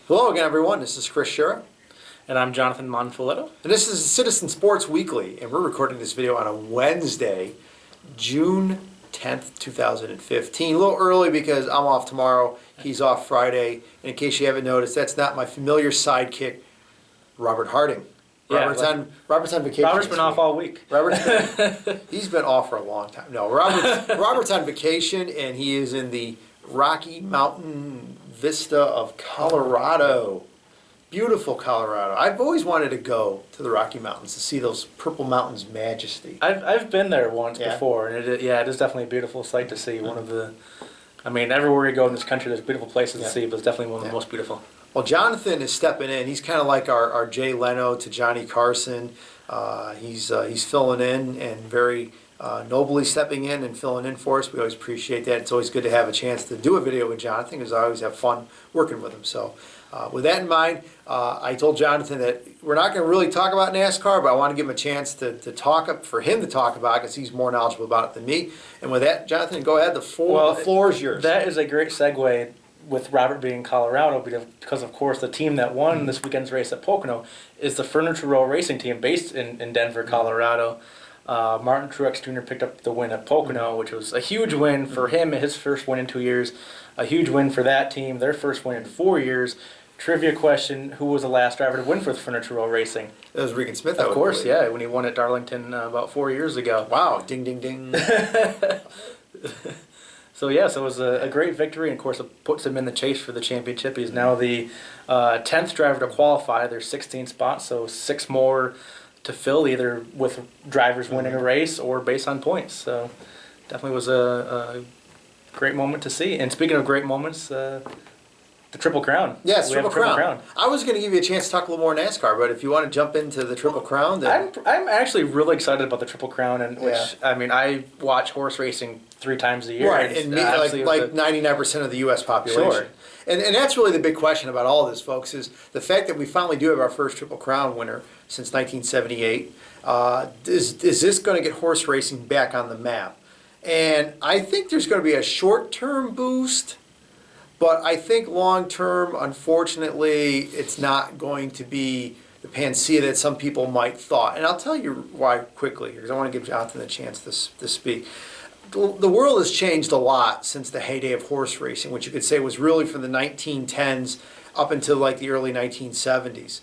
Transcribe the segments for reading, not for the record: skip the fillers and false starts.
Hello again, everyone. This is Chris Sciria. And I'm Jonathan Monfiletto. And this is Citizen Sports Weekly. And we're recording this video on a Wednesday, June 10th, 2015. A little early because I'm off tomorrow. He's off Friday. And in case you haven't noticed, that's not my familiar sidekick, Robert Harding. Robert's on vacation. Robert's been off all week. He's been off for a long time. No, Robert's on vacation, and he is in the Rocky Mountain Vista of Colorado. Beautiful Colorado. I've always wanted to go to the Rocky Mountains to see those Purple Mountains' majesty. I've been there once before, and it is definitely a beautiful sight to see. One of the, everywhere you go in this country, there's beautiful places to see, but it's definitely one of the most beautiful. Well, Jonathan is stepping in. He's kind of like our Jay Leno to Johnny Carson. He's filling in and very nobly stepping in and filling in for us. We always appreciate that. It's always good to have a chance to do a video with Jonathan because I always have fun working with him. So with that in mind, I told Jonathan that we're not going to really talk about NASCAR, but I want to give him a chance to talk for him to talk about it because he's more knowledgeable about it than me. And with that, Jonathan, go ahead. The floor is yours. That is a great segue with Robert being in Colorado because, of course, the team that won this weekend's race at Pocono is the Furniture Row Racing Team based in Denver, Colorado. Martin Truex Jr. picked up the win at Pocono, which was a huge win for him, his first win in 2 years. A huge win for that team, their first win in 4 years. Trivia question, who was the last driver to win for the Furniture Row Racing? It was Regan Smith, of course, yeah, when he won at Darlington about 4 years ago. Wow, ding, ding, ding. So it was a great victory, and of course it puts him in the chase for the championship. He's now the 10th driver to qualify. There's 16 spots, so 6 more to fill, either with drivers winning a race or based on points. So definitely was a great moment to see. And speaking of great moments, the Triple Crown. Yes, Triple Crown. I was going to give you a chance to talk a little more NASCAR, but if you want to jump into the Triple Crown, then I'm actually really excited about the Triple Crown, and I watch horse racing 3 times a year. Right, and like 99% of the U.S. population. Sure. And that's really the big question about all this, folks, is the fact that we finally do have our first Triple Crown winner since 1978. Is this going to get horse racing back on the map? And I think there's going to be a short-term boost, but I think long-term, unfortunately, it's not going to be the panacea that some people might thought. And I'll tell you why quickly, because I want to give Jonathan a chance to speak. The world has changed a lot since the heyday of horse racing, which you could say was really from the 1910s up until like the early 1970s.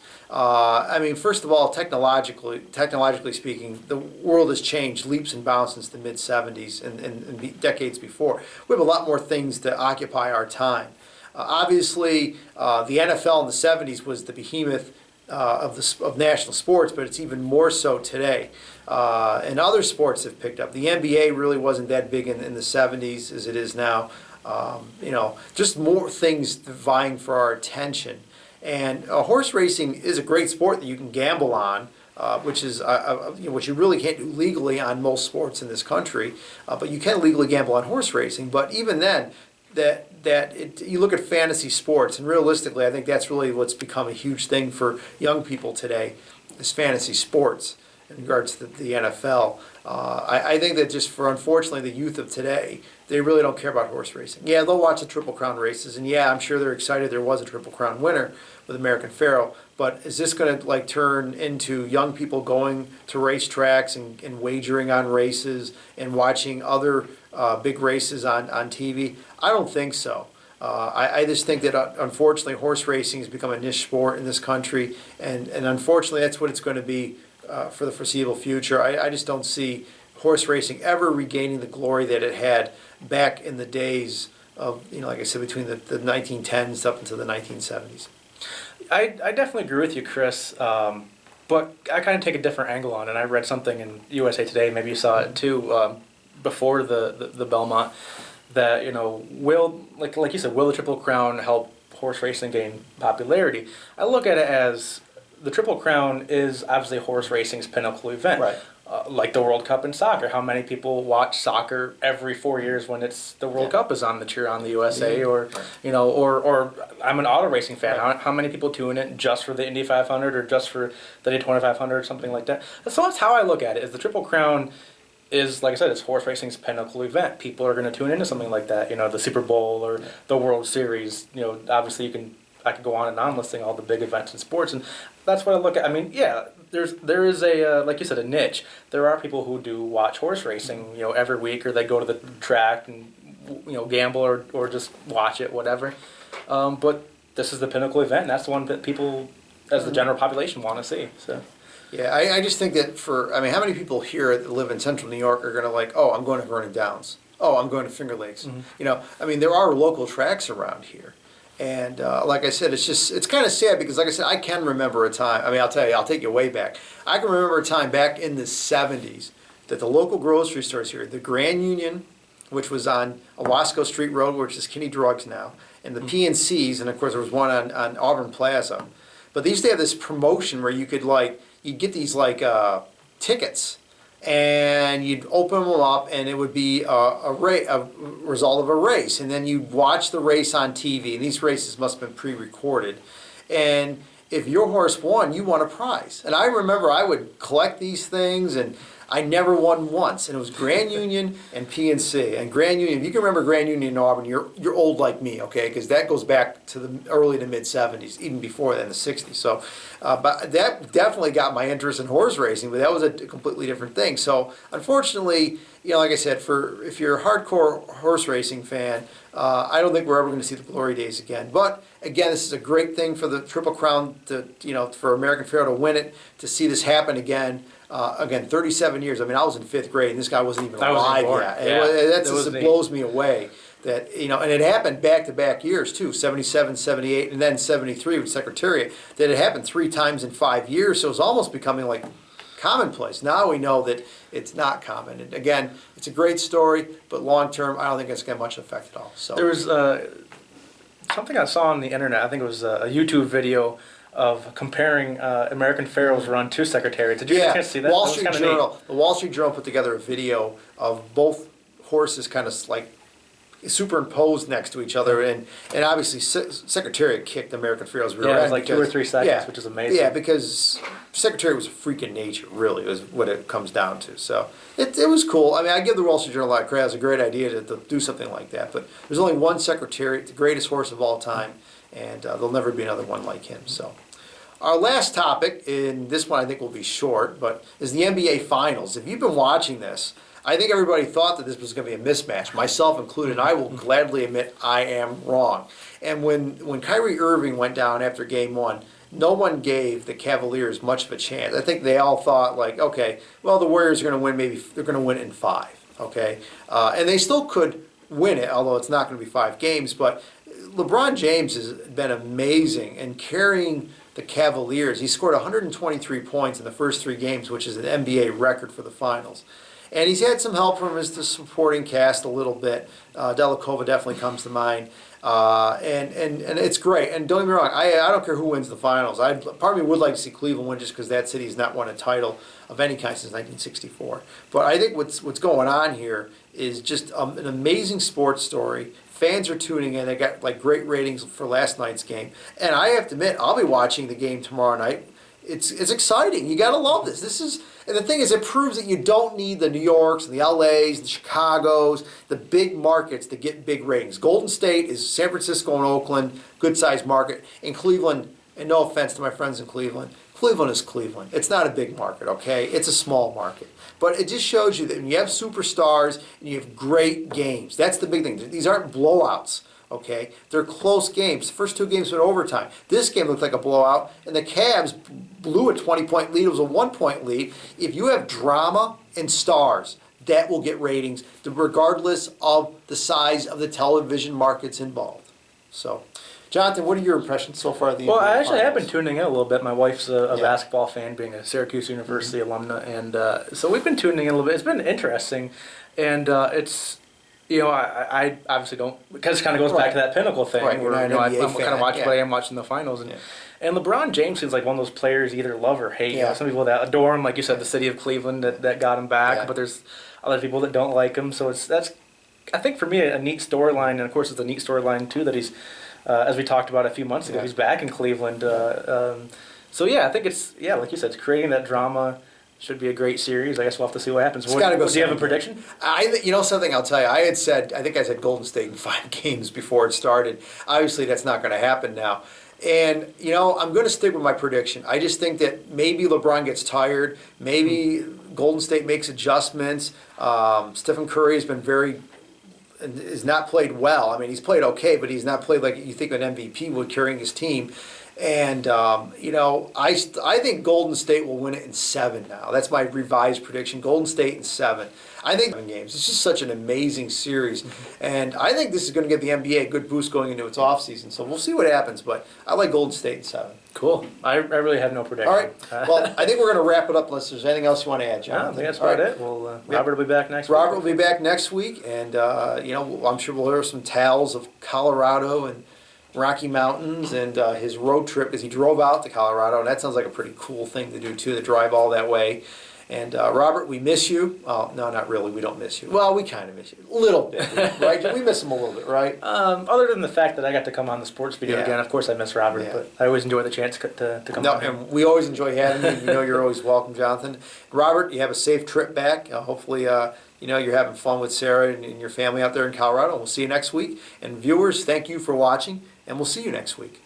First of all, technologically speaking, the world has changed leaps and bounds since the mid-70s and decades before. We have a lot more things to occupy our time. Obviously, the NFL in the 70s was the behemoth of national sports, but it's even more so today. And other sports have picked up. The NBA really wasn't that big in the 70s as it is now. Just more things vying for our attention. And horse racing is a great sport that you can gamble on, which you really can't do legally on most sports in this country. But you can legally gamble on horse racing. But even then, you look at fantasy sports, and realistically, I think that's really what's become a huge thing for young people today, is fantasy sports in regards to the NFL. I think that just for, unfortunately, the youth of today, they really don't care about horse racing. Yeah, they'll watch the Triple Crown races, and yeah, I'm sure they're excited there was a Triple Crown winner with American Pharoah, but is this going to turn into young people going to racetracks and wagering on races and watching other big races on TV? I don't think so. I just think that, unfortunately, horse racing has become a niche sport in this country, and unfortunately, that's what it's going to be for the foreseeable future. I just don't see horse racing ever regaining the glory that it had back in the days of, like I said, between the 1910s up until the 1970s. I definitely agree with you, Chris, but I kind of take a different angle on it. I read something in USA Today, maybe you saw it too, before the Belmont, that, will, like you said, will the Triple Crown help horse racing gain popularity? I look at it as the Triple Crown is obviously horse racing's pinnacle event. Right. Like the World Cup in soccer. How many people watch soccer every 4 years when it's the World Cup is on, the cheer on the USA, or or I'm an auto racing fan. Right. How many people tune in just for the Indy 500 or just for the Daytona 500 or something like that? So that's how I look at it. Is the Triple Crown is, like I said, it's horse racing's pinnacle event. People are going to tune into something like that. The Super Bowl or the World Series. Obviously you can I could go on and on listing all the big events in sports, and that's what I look at. I mean, yeah, there is a like you said, a niche. There are people who do watch horse racing, every week, or they go to the track and gamble or just watch it, whatever. But this is the pinnacle event, and that's the one that people, as the general population, want to see. So. Yeah, I just think that how many people here that live in central New York are going to oh, I'm going to Vernon Downs. Oh, I'm going to Finger Lakes. Mm-hmm. There are local tracks around here. And like I said, it's kind of sad because, like I said, I can remember a time. I'll tell you, I'll take you way back. I can remember a time back in the 70s that the local grocery stores here, the Grand Union, which was on Owasco Street Road, which is Kinney Drugs now, and the PNCs, and of course there was one on Auburn Plaza. But they used to have this promotion where you could you'd get these tickets, and you'd open them up, and it would be a result of a race, and then you'd watch the race on TV. And these races must have been pre-recorded, and if your horse won, you won a prize. And I remember I would collect these things, and I never won once, and it was Grand Union and PNC. And Grand Union, if you can remember Grand Union in Auburn, you're old like me, okay? Because that goes back to the early to mid '70s, even before then, the '60s. So, but that definitely got my interest in horse racing, but that was a completely different thing. So, unfortunately, like I said, if you're a hardcore horse racing fan, I don't think we're ever going to see the glory days again. But again, this is a great thing for the Triple Crown for American Pharoah to win it, to see this happen again. Again, 37 years. I was in 5th grade, and this guy wasn't even alive yet. It blows me away that, and it happened back-to-back years, too, 77, 78, and then 73 with Secretariat, that it happened 3 times in 5 years, so it's almost becoming commonplace. Now we know that it's not common. And again, it's a great story, but long-term, I don't think it's going to have much effect at all. So there was something I saw on the internet, I think it was a YouTube video, of comparing American Pharoah's run to Secretariat. Did you get a chance to see that? Wall Street Journal. The Wall Street Journal put together a video of both horses kind of superimposed next to each other, and obviously Secretariat kicked American Pharoah's rear end. It was 2 or 3 seconds, which is amazing. Yeah, because Secretariat was a freak in nature, really, is what it comes down to. So it was cool. I give the Wall Street Journal a lot of credit. It's a great idea to do something like that. But there's only one Secretariat, the greatest horse of all time, and there'll never be another one like him. So. Our last topic, and this one I think will be short, but is the NBA Finals. If you've been watching this, I think everybody thought that this was going to be a mismatch, myself included, and I will gladly admit I am wrong. And when Kyrie Irving went down after Game 1, no one gave the Cavaliers much of a chance. I think they all thought, okay, well, the Warriors are going to win, maybe they're going to win it in 5, okay? And they still could win it, although it's not going to be 5 games, but LeBron James has been amazing in carrying the Cavaliers. He scored 123 points in the first 3 games, which is an NBA record for the finals. And he's had some help from his supporting cast a little bit. Delacova definitely comes to mind. And it's great. And don't get me wrong, I don't care who wins the finals. Part of me would like to see Cleveland win just because that city has not won a title of any kind since 1964. But I think what's going on here is just an amazing sports story. Fans are tuning in. They got great ratings for last night's game. And I have to admit, I'll be watching the game tomorrow night. It's exciting. You got to love this. And the thing is, it proves that you don't need the New Yorks and the LAs, the Chicagos, the big markets to get big ratings. Golden State is San Francisco and Oakland, good-sized market. In Cleveland, and no offense to my friends in Cleveland, Cleveland is Cleveland. It's not a big market, okay? It's a small market. But it just shows you that when you have superstars and you have great games, that's the big thing. These aren't blowouts, okay? They're close games. The first 2 games went overtime. This game looked like a blowout, and the Cavs blew a 20-point lead. It was a 1-point lead. If you have drama and stars, that will get ratings, regardless of the size of the television markets involved. So, Jonathan, what are your impressions so far of the NBA I actually have Finals? been tuning in a little bit. My wife's a basketball fan, being a Syracuse University alumna, and so we've been tuning in a little bit. It's been interesting, and it's, I obviously don't, because it kind of goes back to that pinnacle thing, Right, where I'm kind of watching, but I am watching the finals, and LeBron James seems like one of those players you either love or hate. Some people that adore him, like you said, the city of Cleveland that got him back, but there's other people that don't like him. So that's, I think for me, a neat storyline, and of course it's a neat storyline too that he's, as we talked about a few months ago, he's back in Cleveland. I think it's, like you said, it's creating that drama. Should be a great series. I guess we'll have to see what happens. Do you have a prediction? Something I'll tell you. I think I said Golden State in 5 games before it started. Obviously, that's not going to happen now. And, you know, I'm going to stick with my prediction. I just think that maybe LeBron gets tired. Maybe Golden State makes adjustments. Stephen Curry has been has not played well. I mean, he's played okay, but he's not played like you think an MVP would carrying his team. And, you know, I think Golden State will win it in 7 now. That's my revised prediction. Golden State in 7. I think 7 games. It's just such an amazing series. And I think this is going to give the NBA a good boost going into its offseason. So we'll see what happens. But I like Golden State in 7. Cool. I really have no prediction. All right. Well, I think we're going to wrap it up unless there's anything else you want to add, John. I think that's about it. Well, Robert will be back next week. Robert will be back next week. And, you know, I'm sure we'll hear some tales of Colorado and Rocky Mountains and his road trip as he drove out to Colorado. And that sounds like a pretty cool thing to do, too, to drive all that way. And Robert, we miss you. Oh, no, not really. We don't miss you. Well, we kind of miss you. A little bit, right? We miss him a little bit, right? Other than the fact that I got to come on the sports video again, of course I miss Robert, but I always enjoy the chance to come on. And we always enjoy having you. You know you're always welcome, Jonathan. Robert, you have a safe trip back. Hopefully, you know, you're having fun with Sarah and your family out there in Colorado. We'll see you next week. And viewers, thank you for watching, and we'll see you next week.